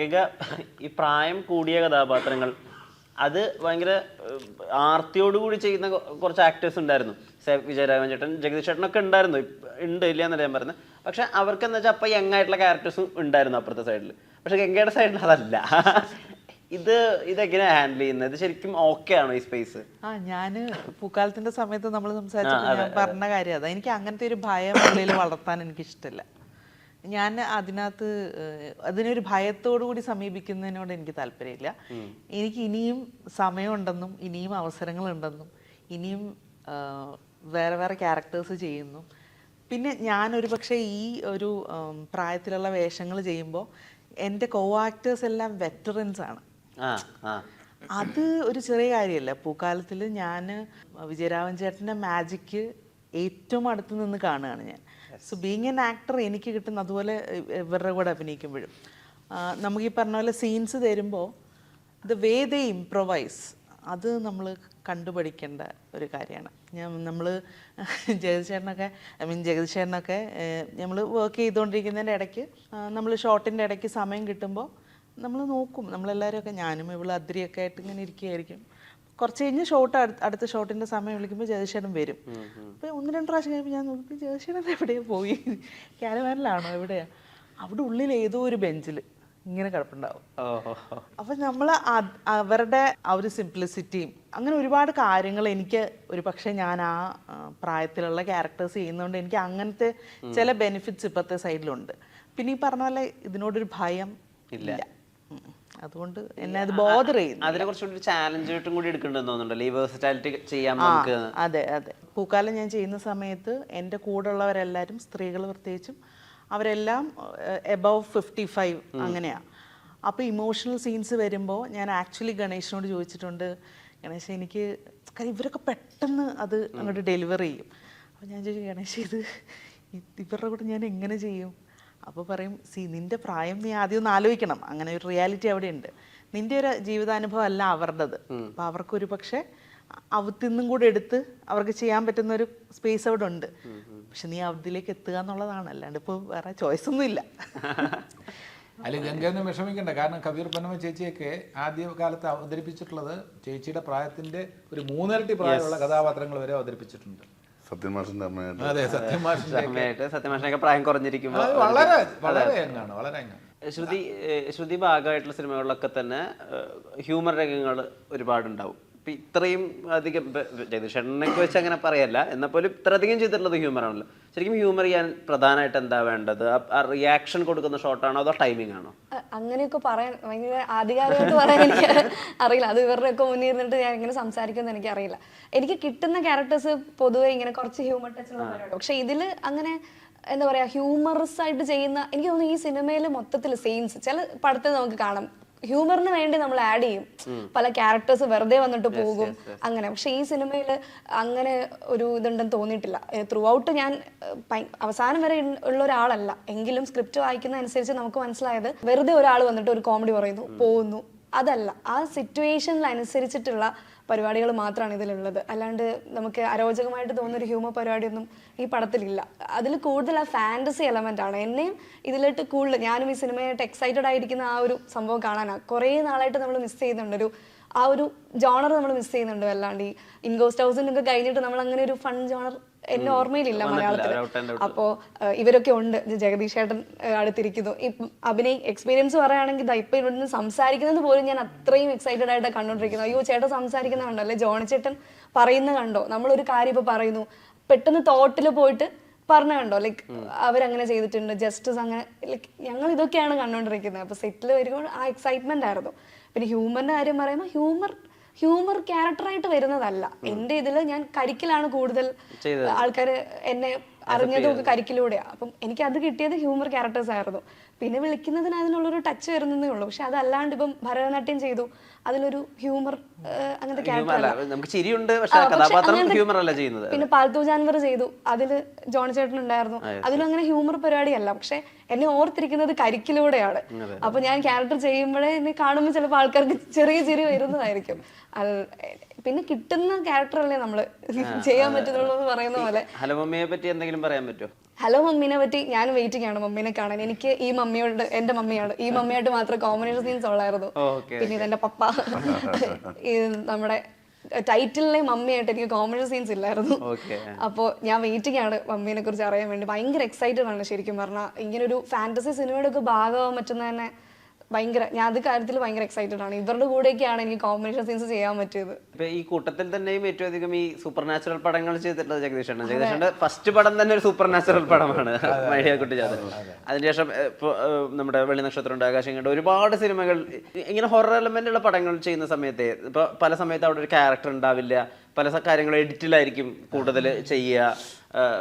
ഗംഗ ഈ പ്രായം കൂടിയ കഥാപാത്രങ്ങൾ അത് ഭയങ്കര ആർത്തിയോടുകൂടി ചെയ്യുന്ന കുറച്ച് ആക്ടേഴ്സ് ഉണ്ടായിരുന്നു. വിജയരാഘവൻ ചേട്ടൻ, ജഗദീഷ് ചേട്ടനൊക്കെ ഉണ്ടായിരുന്നു, ഉണ്ട് ഇല്ല എന്നല്ല ഞാൻ പറയുന്നത്. പക്ഷെ അവർക്ക് എന്താ വെച്ചാൽ അപ്പം യങ് ആയിട്ടുള്ള ക്യാരക്ടേഴ്സും ഉണ്ടായിരുന്നു അപ്പുറത്തെ സൈഡിൽ. പക്ഷെ ഗംഗയുടെ സൈഡിൽ അതല്ല. ഇതെങ്ങനെയാണ് ഹാൻഡിൽ ചെയ്യുന്നത്? ഇത് ശരിക്കും ഓക്കെ ആണോ ഈ സ്പേസ്? ഞാൻ പൂക്കാലത്തിന്റെ സമയത്ത് നമ്മൾ സംസാരിച്ചപ്പോൾ ഞാൻ പറഞ്ഞ കാര്യം അതാ. എനിക്ക് അങ്ങനത്തെ ഒരു ഭയം ഉള്ളിൽ വളർത്താൻ എനിക്കിഷ്ടമില്ല. ഞാൻ അതിനൊരു ഭയത്തോടു കൂടി സമീപിക്കുന്നതിനോട് എനിക്ക് താല്പര്യമില്ല. എനിക്ക് ഇനിയും സമയമുണ്ടെന്നും ഇനിയും അവസരങ്ങളുണ്ടെന്നും ഇനിയും വേറെ വേറെ ക്യാരക്ടേഴ്സ് ചെയ്യുന്നു. പിന്നെ ഞാനൊരു പക്ഷേ ഈ ഒരു പ്രായത്തിലുള്ള വേഷങ്ങൾ ചെയ്യുമ്പോൾ എൻ്റെ കോ ആക്ടേഴ്സ് എല്ലാം വെറ്ററൻസ് ആണ്. അത് ഒരു ചെറിയ കാര്യമല്ല. പൂക്കാലത്തിൽ ഞാൻ വിജയരാഘവൻ ചേട്ടൻ്റെ മാജിക്ക് ഏറ്റവും അടുത്ത് നിന്ന് കാണുകയാണ് ഞാൻ. സോ ബീങ് എൻ ആക്ടർ എനിക്ക് കിട്ടുന്ന അതുപോലെ ഇവരുടെ കൂടെ അഭിനയിക്കുമ്പോഴും നമുക്ക് ഈ പറഞ്ഞ പോലെ സീൻസ് തരുമ്പോൾ ദ വേ ദേ ഇംപ്രൊവൈസ് അത് നമ്മൾ കണ്ടുപഠിക്കേണ്ട ഒരു കാര്യമാണ്. നമ്മൾ ജഗദീഷ് ചേട്ടനൊക്കെ നമ്മൾ വർക്ക് ചെയ്തുകൊണ്ടിരിക്കുന്നതിൻ്റെ ഇടയ്ക്ക് നമ്മൾ ഷോട്ടിൻ്റെ ഇടയ്ക്ക് സമയം കിട്ടുമ്പോൾ നമ്മൾ നോക്കും. നമ്മളെല്ലാവരും ഞാനും ഇവിടെ അദ്രിയൊക്കെ ആയിട്ട് ഇങ്ങനെ ഇരിക്കുകയായിരിക്കും. കുറച്ച് കഴിഞ്ഞ് അടുത്ത ഷോട്ടിൻ്റെ സമയം വിളിക്കുമ്പോൾ ജഗദീഷേട്ടൻ വരും. അപ്പോൾ 1-2 പ്രാവശ്യം കഴിയുമ്പോൾ ഞാൻ നോക്കി ജഗദീഷേട്ടൻ എവിടെയോ പോയി, ക്യാരവാനിലാണോ എവിടെയാണ്? അവിടെ ഉള്ളിൽ ഏതോ ഒരു ബെഞ്ചിൽ ഇങ്ങനെ കിടപ്പുണ്ടാവും. അപ്പം നമ്മൾ അവരുടെ ആ ഒരു സിംപ്ലിസിറ്റിയും അങ്ങനെ ഒരുപാട് കാര്യങ്ങൾ എനിക്ക് ഒരു പക്ഷേ ഞാൻ ആ പ്രായത്തിലുള്ള ക്യാരക്ടേഴ്സ് ചെയ്യുന്നതുകൊണ്ട് എനിക്ക് അങ്ങനത്തെ ചില ബെനിഫിറ്റ്സ് ഇപ്പോഴത്തെ സൈഡിലുണ്ട്. പിന്നെ ഈ പറഞ്ഞ പോലെ ഇതിനോടൊരു ഭയം ഇല്ല. അതുകൊണ്ട് എന്നെ അത് ബോദർ ചെയ്യുന്നു. അതിനെ കുറച്ചുകൂടി ചാലഞ്ച് ആയിട്ടും കൂടി എടുക്കേണ്ടതെന്ന് തോന്നുന്നുണ്ടല്ലോ, ഈ വേഴ്സറ്റാലിറ്റി ചെയ്യാൻ നമുക്ക്. അതെ. പൂക്കാലം ഞാൻ ചെയ്യുന്ന സമയത്ത് എൻ്റെ കൂടെ ഉള്ളവരെല്ലാവരും, സ്ത്രീകൾ പ്രത്യേകിച്ചും, അവരെല്ലാം എബവ് 55 അങ്ങനെയാണ്. അപ്പോൾ ഇമോഷണൽ സീൻസ് വരുമ്പോൾ ഞാൻ ആക്ച്വലി ഗണേഷിനോട് ചോദിച്ചിട്ടുണ്ട്, ഗണേശ് എനിക്ക് കാര്യം ഇവരൊക്കെ പെട്ടെന്ന് അത് അങ്ങോട്ട് ഡെലിവർ ചെയ്യും. അപ്പോൾ ഞാൻ ചോദിച്ചു, ഗണേശ് ഇവരുടെ കൂടെ ഞാൻ എങ്ങനെ ചെയ്യും? അപ്പോൾ പറയും, നിൻ്റെ പ്രായം നീ ആദ്യം ഒന്ന് ആലോചിക്കണം. അങ്ങനെ ഒരു റിയാലിറ്റി അവിടെ ഉണ്ട്. നിൻ്റെ ഒരു ജീവിതാനുഭവം അല്ല അവരുടേത്. അപ്പോൾ അവർക്കൊരു പക്ഷേ അവത്തിന്നും കൂടെ എടുത്ത് അവർക്ക് ചെയ്യാൻ പറ്റുന്ന ഒരു സ്പേസ് അവിടെ ഉണ്ട്. പക്ഷെ നീ അതിലേക്ക് എത്തുക എന്നുള്ളതാണ്, അല്ലാണ്ട് ഇപ്പോൾ വേറെ ചോയ്സ് ഒന്നും ഇല്ല. അല്ല, ഗംഗയൊന്നും വിഷമിക്കണ്ട. കാരണം കബീർ പൊന്നമ്മ ചേച്ചിയൊക്കെ ആദ്യ കാലത്ത് അവതരിപ്പിച്ചിട്ടുള്ളത് ചേച്ചിയുടെ പ്രായത്തിന്റെ ഒരു 3 ഇരട്ടി പ്രായമുള്ള കഥാപാത്രങ്ങൾ വരെ അവതരിപ്പിച്ചിട്ടുണ്ട്. സത്യമാഷിനൊക്കെ പ്രായം കുറഞ്ഞിരിക്കുമ്പോൾ വളരെ ശ്രുതി ഭാഗമായിട്ടുള്ള സിനിമകളിലൊക്കെ തന്നെ ഹ്യൂമർ രംഗങ്ങൾ ഒരുപാടുണ്ടാവും. ഇപ്പം ഇത്രയും അധികം ജഗദീഷേട്ടനൊക്കെ വെച്ച് അങ്ങനെ പറയല്ല, എന്നാൽ പോലും ഇത്രയധികം ചെയ്തിട്ടുള്ളത് ഹ്യൂമറാണല്ലോ. ശരിക്കും ഹ്യൂമർ ചെയ്യാൻ പ്രധാനമായിട്ട് എന്താ വേണ്ടത്? ആ റിയാക്ഷൻ കൊടുക്കുന്ന ഷോട്ടാണോ അതോ ടൈമിംഗ് ആണോ? അങ്ങനെയൊക്കെ പറയാൻ ഭയങ്കര ആധികാരികമായിട്ട് പറയാൻ എനിക്ക് അറിയില്ല. അത് ഇവരുടെയൊക്കെ മുന്നിൽ ഇരുന്നിട്ട് ഞാൻ ഇങ്ങനെ സംസാരിക്കുമെന്ന് എനിക്ക് അറിയില്ല. എനിക്ക് കിട്ടുന്ന ക്യാരക്ടേഴ്സ് പൊതുവെ ഇങ്ങനെ കുറച്ച് ഹ്യൂമർ ടച്ച് ഉള്ളവരുണ്ട്. പക്ഷെ ഇതിൽ അങ്ങനെ എന്താ പറയുക, ഹ്യൂമറസ് ആയിട്ട് ചെയ്യുന്ന, എനിക്ക് തോന്നുന്നു ഈ സിനിമയിൽ മൊത്തത്തിൽ സീൻസ് ചില പടത്തിൽ നമുക്ക് കാണാം ഹ്യൂമറിന് വേണ്ടി നമ്മൾ ആഡ് ചെയ്യും, പല ക്യാരക്ടേഴ്സ് വെറുതെ വന്നിട്ട് പോകും അങ്ങനെ. പക്ഷെ ഈ സിനിമയിൽ അങ്ങനെ ഒരു ഇതുണ്ടെന്ന് തോന്നിയിട്ടില്ല. ത്രൂ ഔട്ട് ഞാൻ അവസാനം വരെ ഉള്ള ഒരാളല്ല, എങ്കിലും സ്ക്രിപ്റ്റ് വായിക്കുന്ന അനുസരിച്ച് നമുക്ക് മനസ്സിലായത് വെറുതെ ഒരാൾ വന്നിട്ട് ഒരു കോമഡി പറയുന്നു പോകുന്നു, അതല്ല. ആ സിറ്റുവേഷനിൽ അനുസരിച്ചിട്ടുള്ള പരിപാടികൾ മാത്രമാണ് ഇതിലുള്ളത്. അല്ലാണ്ട് നമുക്ക് അരോചകമായിട്ട് തോന്നുന്നൊരു ഹ്യൂമർ പരിപാടിയൊന്നും ഈ പടത്തിലില്ല. അതിൽ കൂടുതൽ ആ ഫാൻറ്റസി എലമെൻ്റ് ആണ് എന്നെയും ഇതിലിട്ട് കൂടുതൽ. ഞാനും ഈ സിനിമയായിട്ട് എക്സൈറ്റഡ് ആയിരിക്കുന്ന ആ ഒരു സംഭവം കാണാനാണ് കുറേ നാളായിട്ട് നമ്മൾ മിസ് ചെയ്യുന്നുണ്ട്. ആ ഒരു ജോണർ നമ്മൾ മിസ് ചെയ്യുന്നുണ്ട് വല്ലാണ്ട്. ഈ ഇൻഗോസ്റ്റ് ഹൗസിനൊക്കെ കഴിഞ്ഞിട്ട് നമ്മൾ അങ്ങനെ ഒരു ഫൺ ജോണർ എന്നെ ഓർമ്മയിലില്ല മലയാളത്തിൽ. അപ്പോൾ ഇവരൊക്കെ ഉണ്ട്, ജഗദീഷ് ചേട്ടൻ അടുത്തിരിക്കുന്നു. ഇപ്പം എക്സ്പീരിയൻസ് പറയുകയാണെങ്കിൽ ഇപ്പം ഇവിടുന്ന് സംസാരിക്കുന്നത് പോലും ഞാൻ അത്രയും എക്സൈറ്റഡ് ആയിട്ടാണ് കണ്ടോണ്ടിരിക്കുന്നത്. അയ്യോ ചേട്ടൻ സംസാരിക്കുന്ന കണ്ടോ, അല്ലെ ജോണി ചേട്ടൻ പറയുന്ന കണ്ടോ, നമ്മളൊരു കാര്യം ഇപ്പം പറയുന്നു പെട്ടെന്ന് തോട്ടിൽ പോയിട്ട് പറഞ്ഞ കണ്ടോ, ലൈക്ക് അവരങ്ങനെ ചെയ്തിട്ടുണ്ട്, ജസ്റ്റിസ് അങ്ങനെ, ലൈക്ക് ഞങ്ങൾ ഇതൊക്കെയാണ് കണ്ടോണ്ടിരിക്കുന്നത്. അപ്പോൾ സെറ്റിൽ വരുമ്പോൾ ആ എക്സൈറ്റ്മെന്റ് ആയിരുന്നു. പിന്നെ ഹ്യൂമറിന്റെ കാര്യം പറയുമ്പോൾ ഹ്യൂമർ ക്യാരക്ടറായിട്ട് വരുന്നതല്ല. എൻ്റെ ഇതിൽ ഞാൻ കരിക്കിലാണ് കൂടുതൽ ആൾക്കാർ എന്നെ അറിഞ്ഞതും ഒക്കെ കരിക്കിലൂടെയാണ്. അപ്പം എനിക്ക് അത് കിട്ടിയത് ഹ്യൂമർ ക്യാരക്ടേഴ്സ് ആയിരുന്നു. പിന്നെ വിളിക്കുന്നതിന് അതിനുള്ളൊരു ടച്ച് വരുന്നതേ ഉള്ളൂ. പക്ഷെ അതല്ലാണ്ട് ഇപ്പം ഭരതനാട്യം ചെയ്തു, അതിലൊരു ഹ്യൂമർ അങ്ങനത്തെ പിന്നെ പാൽത്തു ജാൻവർ ചെയ്തു, അതിൽ ജോണി ചേട്ടൻ ഉണ്ടായിരുന്നു, അതിലും അങ്ങനെ ഹ്യൂമർ പരിപാടിയല്ല. പക്ഷെ എന്നെ ഓർത്തിരിക്കുന്നത് കരിക്കിലൂടെയാണ്. അപ്പൊ ഞാൻ ക്യാരക്ടർ ചെയ്യുമ്പോഴേ എന്നെ കാണുമ്പോൾ ചിലപ്പോൾ ആൾക്കാർക്ക് ചെറിയ ചിരി വരുന്നതായിരിക്കും. പിന്നെ കിട്ടുന്ന ക്യാരക്ടറല്ലേ നമ്മള് ചെയ്യാൻ പറ്റുന്നുള്ളൂ എന്ന് പറയുന്ന പോലെ. ഹലോ മമ്മിയെ പറ്റി എന്തെങ്കിലും പറയാൻ പറ്റുമോ? ഹലോ മമ്മീനെ പറ്റി ഞാൻ വെയിറ്റിംഗ് ആണ് മമ്മീനെ കാണാൻ. എനിക്ക് ഈ മമ്മിയോട്, എന്റെ മമ്മിയാണ്, ഈ മമ്മിയായിട്ട് മാത്രം കോമ്പിനേഷൻ സീൻസ് ഉള്ളായിരുന്നു. പിന്നെ ഇതെന്റെ പപ്പ. ഈ നമ്മുടെ ടൈറ്റിലിലെ മമ്മിയായിട്ട് എനിക്ക് കോമ്പിനേഷൻ സീൻസ് ഇല്ലായിരുന്നു. അപ്പോൾ ഞാൻ വെയിറ്റിംഗ് ആണ് മമ്മീനെ കുറിച്ച് അറിയാൻ വേണ്ടി. ഭയങ്കര എക്സൈറ്റഡ് ആണ് ശരിക്കും പറഞ്ഞാൽ. ഇങ്ങനൊരു ഫാന്റസി സിനിമയുടെ ഒക്കെ ഭാഗമാകാൻ പറ്റുന്ന തന്നെ ഭയങ്കര, ഞാൻ അത് കാര്യത്തിൽ ഭയങ്കര എക്സൈറ്റഡ് ആണ്. ഇവരുടെ കൂടെയൊക്കെയാണ് എനിക്ക് കോമ്പിനേഷൻ സീൻസ് ചെയ്യാൻ പറ്റിയത്. ഇപ്പൊ ഈ കൂട്ടത്തിൽ തന്നെയും ഏറ്റവും അധികം ഈ സൂപ്പർ നാച്ചുറൽ പടങ്ങൾ ചെയ്തിട്ടുള്ളത് ജഗദീഷാണ്. ജഗദീഷന്റെ ഫസ്റ്റ് പടം തന്നെ ഒരു സൂപ്പർ നാച്ചുറൽ പടമാണ്, മഴയക്കുട്ടി ജാതൻ. അതിനുശേഷം ഇപ്പൊ നമ്മുടെ വെള്ളി നക്ഷത്രമുണ്ട്, ആകാശങ്ങളുടെ ഒരുപാട് സിനിമകൾ ഇങ്ങനെ ഹൊറർ എലമെന്റ് ഉള്ള പടങ്ങൾ ചെയ്യുന്ന സമയത്ത് ഇപ്പൊ പല സമയത്ത് അവിടെ ഒരു ക്യാരക്ടർ ഉണ്ടാവില്ല, പല കാര്യങ്ങളും എഡിറ്റിലായിരിക്കും കൂടുതൽ ചെയ്യുക.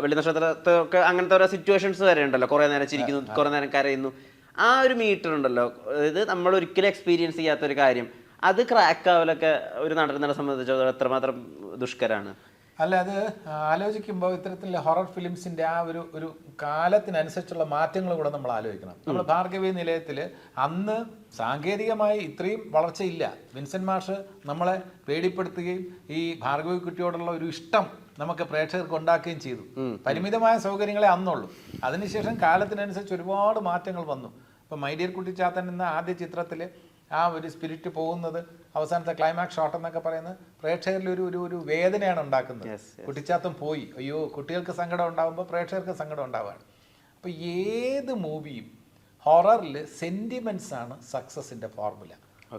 വെള്ളി നക്ഷത്രത്തൊക്കെ അങ്ങനത്തെ ഓരോ സിറ്റുവേഷൻസ് വരെ ഉണ്ടല്ലോ, കുറെ നേരം ചിരിക്കുന്നു, കുറെ നേരം കരയുന്നു. ആ ഒരു മീറ്റർ ഉണ്ടല്ലോ, അതായത് നമ്മൾ ഒരിക്കലും എക്സ്പീരിയൻസ് ചെയ്യാത്ത ഒരു കാര്യം, അത് ക്രാക്ക് ആവലൊക്കെ ഒരു നടനെ സംബന്ധിച്ചിടത്തോളം എത്രമാത്രം ദുഷ്കരാണ്. അല്ല, അത് ആലോചിക്കുമ്പോൾ ഇത്തരത്തിലുള്ള ഹൊറർ ഫിലിംസിന്റെ ആ ഒരു കാലത്തിനനുസരിച്ചുള്ള മാറ്റങ്ങൾ കൂടെ നമ്മൾ ആലോചിക്കണം. നമ്മൾ ഭാർഗവി നിലയത്തിൽ അന്ന് സാങ്കേതികമായി ഇത്രയും വളർച്ചയില്ല. വിൻസെന്റ് മാഷ് നമ്മളെ പേടിപ്പെടുത്തുകയും ഈ ഭാർഗവി കുട്ടിയോടുള്ള ഒരു ഇഷ്ടം നമുക്ക് പ്രേക്ഷകർക്ക് ഉണ്ടാക്കുകയും ചെയ്തു. പരിമിതമായ സൗകര്യങ്ങളെ അന്നുള്ളൂ. അതിനുശേഷം കാലത്തിനനുസരിച്ച് ഒരുപാട് മാറ്റങ്ങൾ വന്നു. ഇപ്പം മൈ ഡിയർ കുട്ടിച്ചാത്തൻ എന്ന ആദ്യ ചിത്രത്തിൽ ആ ഒരു സ്പിരിറ്റ് പോകുന്നത്, അവസാനത്തെ ക്ലൈമാക്സ് ഷോട്ട് എന്നൊക്കെ പറയുന്നത് പ്രേക്ഷകരിൽ ഒരു വേദനയാണ് ഉണ്ടാക്കുന്നത്. കുട്ടിച്ചാത്തൻ പോയി, അയ്യോ, കുട്ടികൾക്ക് സങ്കടം ഉണ്ടാകുമ്പോൾ പ്രേക്ഷകർക്ക് സങ്കടം ഉണ്ടാവുകയാണ്. അപ്പോൾ ഏത് മൂവിയും ഹൊററിൽ സെന്റിമെന്റ്സ് ആണ് സക്സസിന്റെ ഫോർമുല.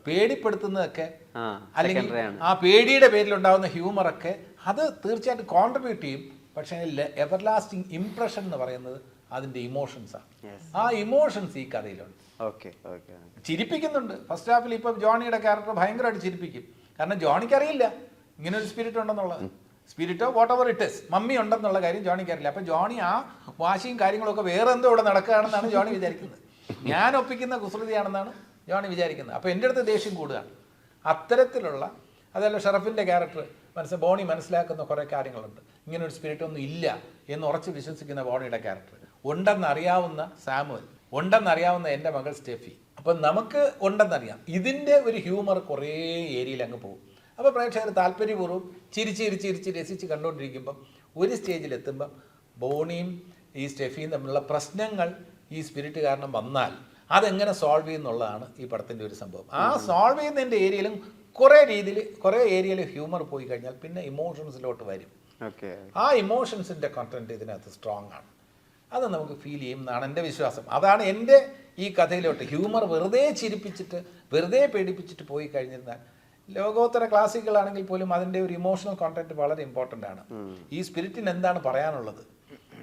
പേടിപ്പെടുത്തുന്നതൊക്കെ അല്ലെങ്കിൽ ആ പേടിയുടെ പേരിലുണ്ടാകുന്ന ഹ്യൂമറൊക്കെ അത് തീർച്ചയായിട്ടും കോൺട്രിബ്യൂട്ട് ചെയ്യും. പക്ഷേ എവർ ലാസ്റ്റിംഗ് ഇംപ്രഷൻ എന്ന് പറയുന്നത് അതിന്റെ ഇമോഷൻസാണ്. ആ ഇമോഷൻസ് ഈ കഥയിലുണ്ട്. ചിരിപ്പിക്കുന്നുണ്ട്. ഫസ്റ്റ് ഹാഫിൽ ഇപ്പം ജോണിയുടെ ക്യാരക്ടർ ഭയങ്കരമായിട്ട് ചിരിപ്പിക്കും. കാരണം ജോണിക്ക് അറിയില്ല ഇങ്ങനെ ഒരു സ്പിരിറ്റ് ഉണ്ടെന്നുള്ളത്. Spirito what ever it is, mummy ഉണ്ടെന്നുള്ള കാര്യം ജോണിക്ക് അറിയില്ല. അപ്പം ജോണി ആ വാശിയും കാര്യങ്ങളൊക്കെ വേറെ എന്തോ ഇവിടെ നടക്കുകയാണെന്നാണ് ജോണി വിചാരിക്കുന്നത്. ഞാൻ ഒപ്പിക്കുന്ന കുസൃതിയാണെന്നാണ് ജോണി വിചാരിക്കുന്നത്. അപ്പോൾ എൻ്റെ അടുത്ത് ദേഷ്യം കൂടുകയാണ്. അത്തരത്തിലുള്ള, അതല്ല ഷറഫിൻ്റെ ക്യാരക്ടർ ബോണി മനസ്സിലാക്കുന്ന കുറേ കാര്യങ്ങളുണ്ട്. ഇങ്ങനൊരു സ്പിരിറ്റ് ഒന്നും ഇല്ല എന്ന് ഉറച്ച് വിശ്വസിക്കുന്ന ബോണിയുടെ ക്യാരക്ടർ, ഉണ്ടെന്നറിയാവുന്ന സാമുവൽ, ഉണ്ടെന്നറിയാവുന്ന എൻ്റെ മകൾ സ്റ്റെഫി. അപ്പം നമുക്ക് ഉണ്ടെന്നറിയാം. ഇതിൻ്റെ ഒരു ഹ്യൂമർ കുറേ ഏരിയയിൽ അങ്ങ് പോകും. അപ്പോൾ പ്രേക്ഷകർ താല്പര്യപൂർവ്വം ചിരിച്ച് രസിച്ച് കണ്ടുകൊണ്ടിരിക്കുമ്പം ഒരു സ്റ്റേജിലെത്തുമ്പം ബോണിയും ഈ സ്റ്റെഫിയും തമ്മിലുള്ള പ്രശ്നങ്ങൾ ഈ സ്പിരിറ്റ് കാരണം വന്നാൽ അതെങ്ങനെ സോൾവ് ചെയ്യുന്നുള്ളതാണ് ഈ പടത്തിൻ്റെ ഒരു സംഭവം. ആ സോൾവ് ചെയ്യുന്നതിൻ്റെ ഏരിയയിലും കുറേ ഏരിയയിൽ ഹ്യൂമർ പോയി കഴിഞ്ഞാൽ പിന്നെ ഇമോഷൻസിലോട്ട് വരും. ആ ഇമോഷൻസിൻ്റെ കണ്ടന്റ് ഇതിനകത്ത് സ്ട്രോങ് ആണ്. അത് നമുക്ക് ഫീൽ ചെയ്യും എന്നാണ് എൻ്റെ വിശ്വാസം. അതാണ് എൻ്റെ ഈ കഥയിലോട്ട് ഹ്യൂമർ വെറുതെ ചിരിപ്പിച്ചിട്ട് വെറുതെ പേടിപ്പിച്ചിട്ട് പോയി കഴിഞ്ഞിരുന്നാൽ, ലോകോത്തര ക്ലാസിക്കുകളാണെങ്കിൽ പോലും അതിൻ്റെ ഒരു ഇമോഷണൽ കോണ്ടന്റ് വളരെ ഇമ്പോർട്ടൻ്റ് ആണ്. ഈ സ്പിരിറ്റിന് എന്താണ് പറയാനുള്ളത്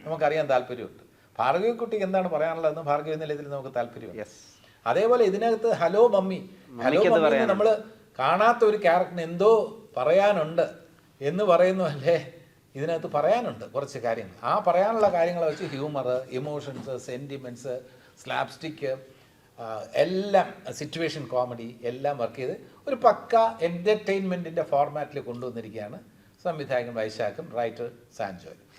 നമുക്കറിയാൻ താല്പര്യമുണ്ട്. ഭാർഗവി കുട്ടിക്ക് എന്താണ് പറയാനുള്ളതെന്ന് ഭാർഗവി നിലയത്തിൽ നമുക്ക് താല്പര്യമുണ്ട്. അതേപോലെ ഇതിനകത്ത് ഹലോ മമ്മി നമ്മൾ കാണാത്ത ഒരു ക്യാരക്ടറിന് എന്തോ പറയാനുണ്ട് എന്ന് പറയുന്നു അല്ലേ, ഇതിനകത്ത് പറയാനുണ്ട് കുറച്ച് കാര്യങ്ങൾ. ആ പറയാനുള്ള കാര്യങ്ങളെ വെച്ച് ഹ്യൂമർ, ഇമോഷൻസ്, സെൻറ്റിമെൻറ്റ്സ്, സ്ലാപ്സ്റ്റിക്ക് എല്ലാം, സിറ്റുവേഷൻ കോമഡി എല്ലാം വർക്ക് ചെയ്ത് ഒരു പക്ക എൻ്റർടൈൻമെൻറ്റിൻ്റെ ഫോർമാറ്റിൽ കൊണ്ടുവന്നിരിക്കുകയാണ് സംവിധായകൻ വൈശാഖും റൈറ്റർ സാൻജോയും.